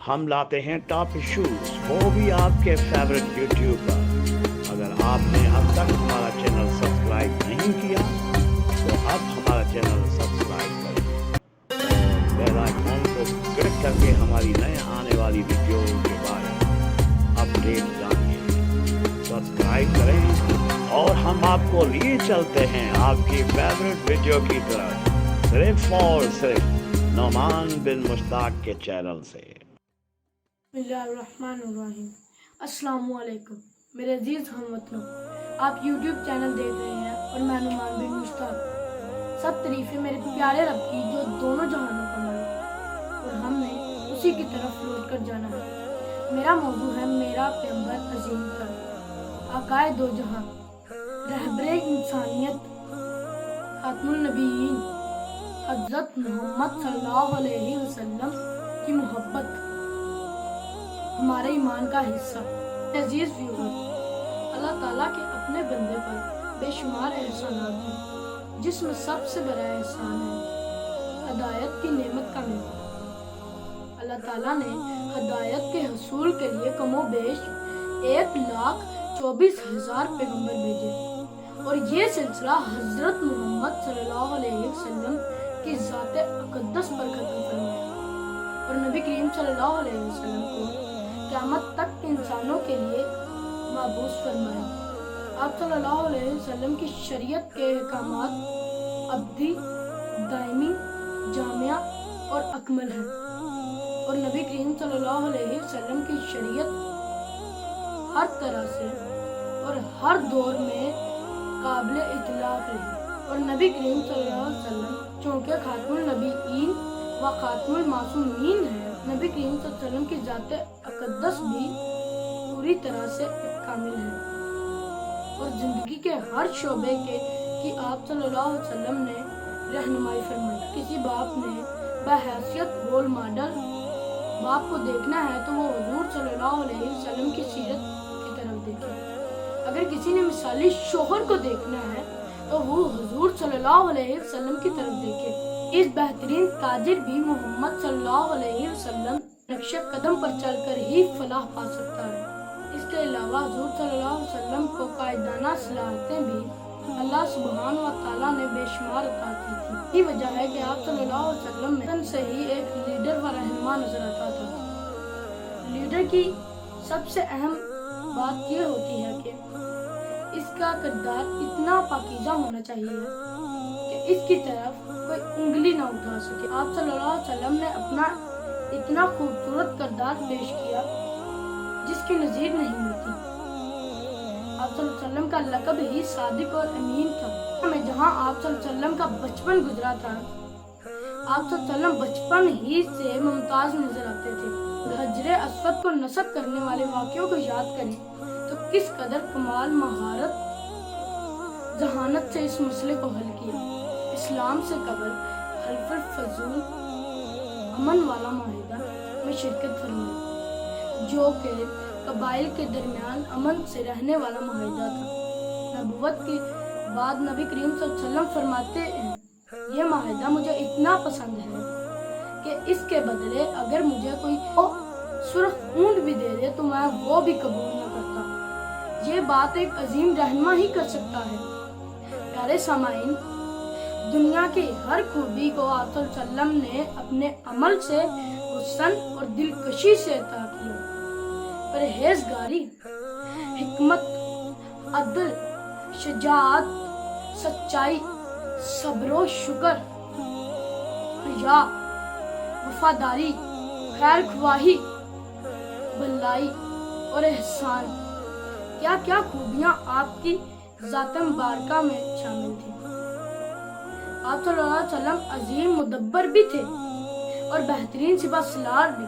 ہم لاتے ہیں ٹاپ ایشوز، وہ بھی آپ کے فیوریٹ یوٹیوب پر۔ اگر آپ نے اب تک ہمارا چینل سبسکرائب نہیں کیا تو اب ہمارا چینل سبسکرائب کریں، بیل آئیکن کو کلک کر کے ہماری نئے آنے والی ویڈیو کے بارے میں اپڈیٹ جانیے۔ سبسکرائب کریں اور ہم آپ کو لیے چلتے ہیں آپ کی فیوریٹ ویڈیو کی طرف، صرف اور صرف نعمان بن مشتاق کے چینل سے۔ بسم اللہ الرحمن الرحیم۔ السلام علیکم میرے عزیز ہم وطنوں، آپ یوٹیوب چینل دیکھ رہے ہیں اور میں نعمان بن مشتاق۔ سب تعریفیں میرے پیارے رب کی جو دونوں جہانوں کا مالک، اور ہم نے اسی کی طرف لوٹ کر جانا ہے۔ میرا موضوع ہے میرا پیغمبر عظیم کا، آقائے دو جہاں، رہبر انسانیت، خاتم النبیین، حضرت محمد صلی اللہ علیہ وسلم کی محبت ہمارے ایمان کا حصہ۔ عزیز ویور، اللہ تعالیٰ کے اپنے بندے پر بے شمار احسانات ہیں، جس میں سب سے بڑا احسان ہے ہدایت کی نعمت کا ملنا۔ اللہ تعالیٰ نے ہدایت کے حصول کے لیے کم و بیش 1,24,000 پیغمبر بھیجے، اور یہ سلسلہ حضرت محمد صلی اللہ علیہ وسلم کی ذات اقدس پر ختم فرمایا، اور نبی کریم صلی اللہ علیہ وسلم کو قیامت تک انسانوں کے لیے مبعوث فرمایا۔ آپ صلی اللہ علیہ وسلم کی شریعت کے احکامات ابدی، دائمی، جامعہ اور اکمل ہیں، اور نبی کریم صلی اللہ علیہ وسلم کی شریعت ہر طرح سے اور ہر دور میں قابل اطلاق رہی، اور نبی کریم صلی اللہ علیہ وسلم چونکہ خاتم النبیین و خاتم المعصومین ہے، نبی کریم صلی اللہ علیہ وسلم کی ذات اقدس بھی پوری طرح سے کامل ہے، اور زندگی کے ہر شعبے کی آپ صلی اللہ علیہ وسلم نے رہنمائی فرمائی۔ کسی باپ نے بحیثیت رول ماڈل باپ کو دیکھنا ہے تو وہ حضور صلی اللہ علیہ وسلم کی سیرت کی طرف دیکھے۔ اگر کسی نے مثالی شوہر کو دیکھنا ہے تو وہ حضور صلی اللہ علیہ وسلم کی طرف دیکھے۔ اس بہترین تاجر بھی محمد صلی اللہ علیہ وسلم نقش قدم پر چل کر ہی فلاح پا سکتا ہے۔ اس کے علاوہ حضور صلی اللہ علیہ وسلم کو قائدانہ صلاحیتیں بھی اللہ سبحانہ و تعالیٰ نے بے شمار عطا کی تھی۔ یہی وجہ ہے کہ آپ صلی اللہ علیہ وسلم میں سے ہی ایک لیڈر و رہنما نظر آتا تھا۔ لیڈر کی سب سے اہم بات یہ ہوتی ہے کہ اس کا کردار اتنا پاکیزہ ہونا چاہیے کہ اس کی طرف کوئی انگلی نہ اٹھا سکے۔ آپ صلی اللہ علیہ وسلم نے اپنا اتنا خوبصورت کردار پیش کیا جس کی نظیر نہیں ملتی۔ آپ صلی اللہ علیہ وسلم کا لقب ہی صادق اور امین تھا۔ میں جہاں آپ صلی اللہ علیہ وسلم کا بچپن گزرا تھا، آپ صلی اللہ علیہ وسلم بچپن ہی سے ممتاز نظر آتے تھے۔ حجر اسود کو نصب کرنے والے واقعوں کو یاد کریں تو کس قدر کمال مہارت، ذہانت سے اس مسئلے کو حل کیا۔ اسلام سے قبل حلف الفضول امن والا معاہدہ میں شرکت فرمائی، جو کہ قبائل کے درمیان امن سے رہنے والا معاہدہ تھا۔ نبوت کے بعد نبی کریم صلی اللہ علیہ وسلم فرماتے ہیں، یہ معاہدہ مجھے اتنا پسند ہے کہ اس کے بدلے اگر مجھے کوئی سرخ اونٹ بھی دے دے تو میں وہ بھی قبول نہ کرتا۔ یہ بات ایک عظیم رہنما ہی کر سکتا ہے۔ پیارے سامعین، دنیا کی ہر خوبی کو آپ صلی اللہ علیہ وسلم نے اپنے عمل سے حسن اور دلکشی سے عطا کیا۔ پرہیزگاری، حکمت، عدل، شجاعت، سچائی، صبر و شکر، حیا، وفاداری، خیر خواہی، بھلائی اور احسان، کیا کیا خوبیاں آپ کی ذات مبارکہ میں شامل تھیں۔ آپ صلی اللہ علیہ وسلم عظیم مدبر بھی تھے اور بہترین سپہ سالار بھی،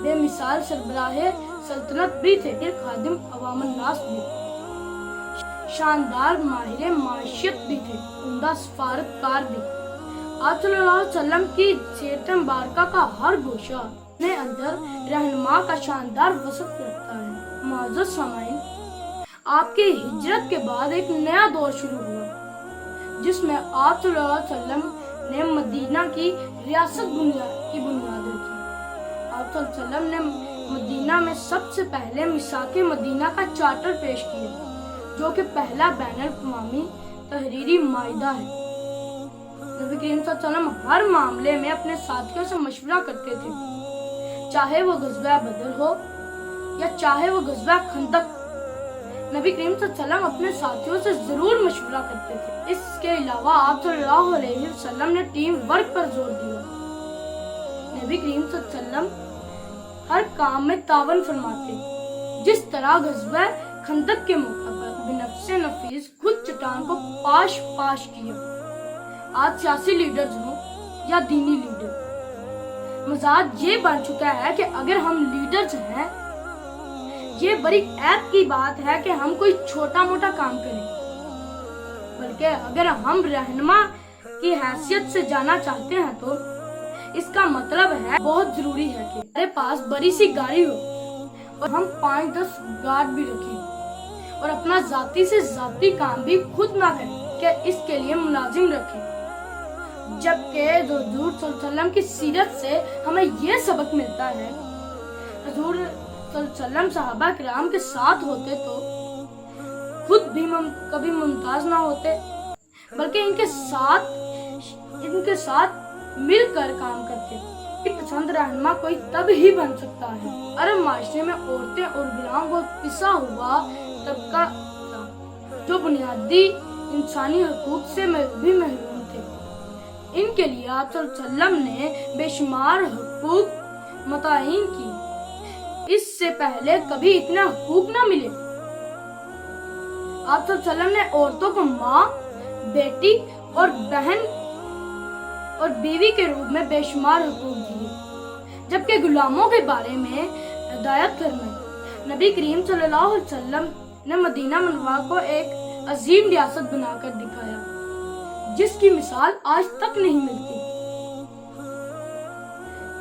بے مثال سربراہ سلطنت بھی تھے، خادم عوام الناس بھی، شاندار ماہر معیشت بھی تھے، عمدہ سفارتکار بھی۔ آپ صلی اللہ علیہ وسلم کی سیرت مبارکہ کا ہر گوشہ اپنے اندر رہنما کا شاندار وصف رکھتا ہے۔ معزز سامعین، آپ کی ہجرت کے بعد ایک نیا دور شروع ہوا جس میں آپ صلی اللہ علیہ وسلم نے مدینہ کی ریاست کی بنیاد رکھی۔ आप सल्लल्लाहु अलैहि वसल्लम ने मदीना में सबसे पहले मिसाक मदीना का चार्टर पेश किया, जो कि पहला बैनुल अक़वामी तहरीरी माइदा है। नबी करीम सल्लल्लाहु अलैहि वसल्लम हर मामले में अपने साथियों से मशवरा करते थे, चाहे वो ग़ज़वा बदर हो या चाहे वो ग़ज़वा खंदक। नबी करीम सल्लल्लाहु अलैहि वसल्लम अपने साथियों से जरूर मशवरा करते थे। इसके अलावा आप सल्लल्लाहु अलैहि वसल्लम ने टीम वर्क पर जोर दिया। नबी करीम सल्लल्लाहु अलैहि वसल्लम हर काम में तावन फरमाते, जिस तरह ग़ज़वा खंदक के मौका पर बिनफ्से नफीस खुद चट्टान को पाश पाश किया। आज सियासी लीडर्स हों या दीनी लीडर, मजाज ये बन चुका है कि अगर हम लीडर्स हैं, ये बड़ी ऐब की बात है कि हम कोई छोटा मोटा काम करें, बल्कि अगर हम रहनुमा की हैसियत से जाना चाहते हैं तो इसका मतलब है बहुत जरूरी है कि हमारे पास बड़ी सी गाड़ी हो और हम 5-10 गार्ड भी रखें और अपना जाती से जाती काम भी खुद ना करें कि इसके लिए मुलाजिम रखें। जबकि हुजूर सल्लल्लाहु अलैहि वसल्लम की सीरत से हमें ये सबक मिलता है, हुजूर सल्लल्लाहु अलैहि वसल्लम सहाबा किराम के साथ होते तो खुद भी कभी मुमताज ना होते, बल्कि इनके साथ मिलकर काम करते। पसंद रहनुमा कोई तब ही बन सकता है। अरब माशरे में औरतें और गुलाम वो पिसा हुआ तबका था जो बुनियादी इंसानी हकूक से भी महरूम थे। इनके लिए आप सल्लल्लाहु अलैहि वसल्लम ने बेशुमार हकूक मुतय्यन की। इससे पहले कभी इतने हकूक ना मिले। आप सल्लल्लाहु अलैहि वसल्लम ने औरतों को माँ, बेटी और बहन और बीवी के रूप में बेशुमार हुकूक दिए, जबकि गुलामों के बारे में हिदायत फरमाई। नबी करीम सल्लल्लाहु अलैहि वसल्लम ने मदीना मुनव्वरा को एक अजीम रियासत बनाकर दिखाया, जिसकी मिसाल आज तक नहीं मिलती।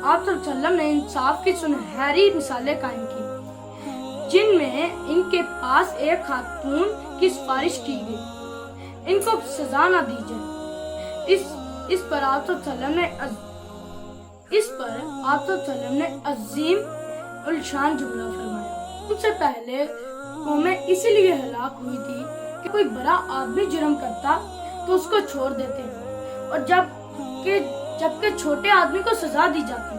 आप सल्लल्लाहु अलैहि वसल्लम ने इंसाफ की सुनहरी मिसालें कायम की, जिनमें इनके पास एक खातून की सिफारिश की गई, इनको सजा न दी जाए। इस पर आप सल्लल्लाहु अलैहि वसल्लम ने अजीम उलशान जुमला फरमाया। उनसे पहले कौमें इसीलिए हलाक हुई थी कि कोई बड़ा आदमी जुर्म करता तो उसको छोड़ देते, और जबकि छोटे आदमी को सजा दी जाती।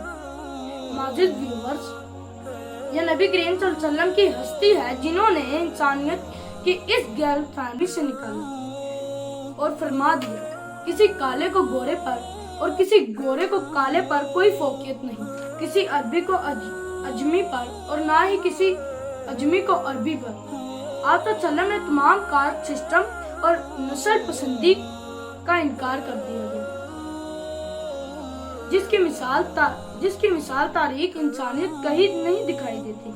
माजिद व्यूअर्स, यह नबी करीम सल्लल्लाहु अलैहि वसल्लम की हस्ती है जिन्होंने इंसानियत की इस गलतफहमी से निकाला और फरमा दिया, किसी काले को गोरे पर और किसी गोरे को काले पर कोई फोकियत नहीं, किसी अरबी को अजमी पर और ना ही किसी अजमी को अरबी पर। आप सल्लल्लाहु अलैहि वसल्लम ने तमाम कास्ट सिस्टम और नस्ल पसंदी का इनकार कर दिया गया, जिसकी मिसाल तारीख इंसानियत कहीं नहीं दिखाई देती।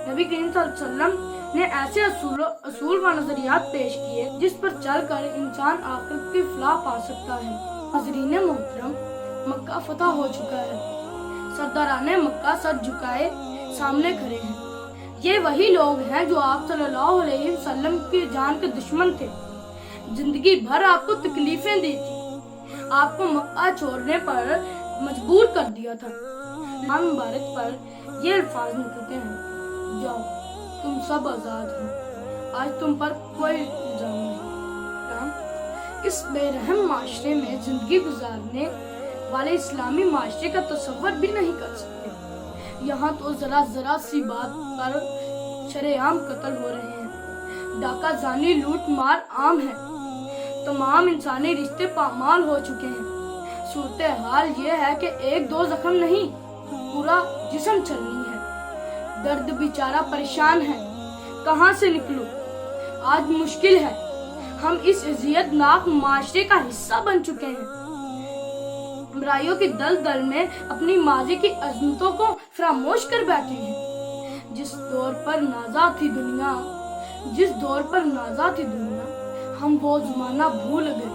नबी करीम सल्लल्लाहु अलैहि वसल्लम ने ऐसे असूल व नजरियात पेश किए जिस पर चलकर इंसान आखिरत की फलाह पा सकता है। हज़रीन मोहतरम, मक्का फतह हो चुका है। सरदाराने मक्का सर झुकाए सामने खड़े हैं। ये वही लोग हैं जो आप सल्लल्लाहु अलैहि वसल्लम की जान के दुश्मन थे, जिंदगी भर आपको तकलीफें दी थी, आपको मक्का छोड़ने पर मजबूर कर दिया था। मुबारक पर ये अल्फाज निकलते हैं, जाओ तुम सब आजाद हो, आज तुम पर कोई इल्जाम नहीं। इस बेरहम माशरे में जिंदगी गुजारने वाले इस्लामी माशरे का तसव्वुर भी नहीं कर सकते। यहाँ तो जरा सी बात पर शरेआम कत्ल हो रहे हैं, डाका जानी लूट मार आम है, तमाम इंसानी रिश्ते पामाल हो चुके हैं। सूरत हाल ये है कि 1-2 जख्म नहीं, पूरा जिस्म चलनी है। दर्द बेचारा परेशान है, कहाँ से निकलूं? आज मुश्किल है, हम इस इज़्ज़तनाक माशरे का हिस्सा बन चुके हैं। बुराइयों की दलदल में अपनी माजी की अज़मतों को फरामोश कर बैठे हैं। जिस दौर पर नाज़ा थी दुनिया, हम वो ज़माना भूल गए।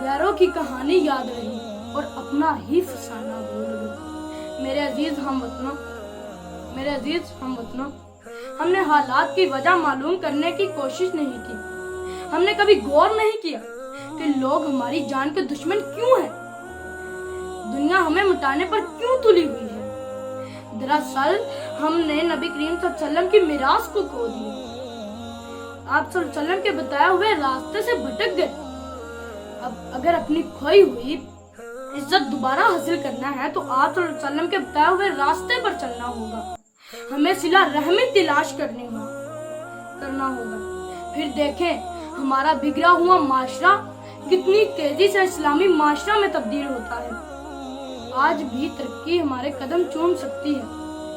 गैरों की कहानी याद रही और अपना ही फसाना भूल गए। मेरे अजीज हमवतनों, हमने हालात की वजह मालूम करने की कोशिश नहीं की। हमने कभी गौर नहीं किया कि लोग हमारी जान के दुश्मन क्यों हैं, दुनिया हमें मिटाने पर क्यों तुली हुई है। दरअसल हमने नबी करीम सल्लल्लाहु अलैहि वसल्लम की मिरास को खो दिया। आप सल्लल्लाहु अलैहि वसल्लम के बताए हुए रास्ते से भटक गए। अब अगर अपनी खोई हुई इज्जत दोबारा हासिल करना है तो आप सल्लल्लाहु अलैहि वसल्लम के बताए हुए रास्ते पर चलना होगा। हमें सिला रहमी तलाश करना होगा। फिर देखें हमारा बिगड़ा हुआ माशरा कितनी तेजी से इस्लामी माशरा में तब्दील होता है। आज भी तरक्की हमारे कदम चूम सकती है।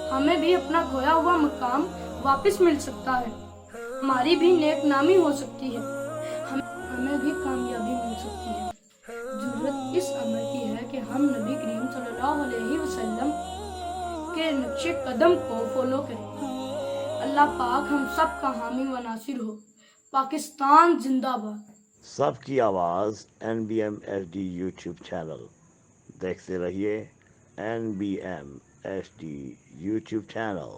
हमें भी अपना खोया हुआ मकाम वापस मिल सकता है। हमारी भी नेक नामी हो सकती है। हमें भी कामयाबी मिल सकती है। जरूरत इस अमल की है कि हम नबी करीम सल्लल्लाहु अलैहि वसल्लम के नक्शे कदम को फॉलो करें। अल्लाह पाक हम सब का हामी व नासिर हो। पाकिस्तान जिंदाबाद। सबकी आवाज़ NBM HD यूट्यूब चैनल देखते रहिए। NBM HD YouTube channel.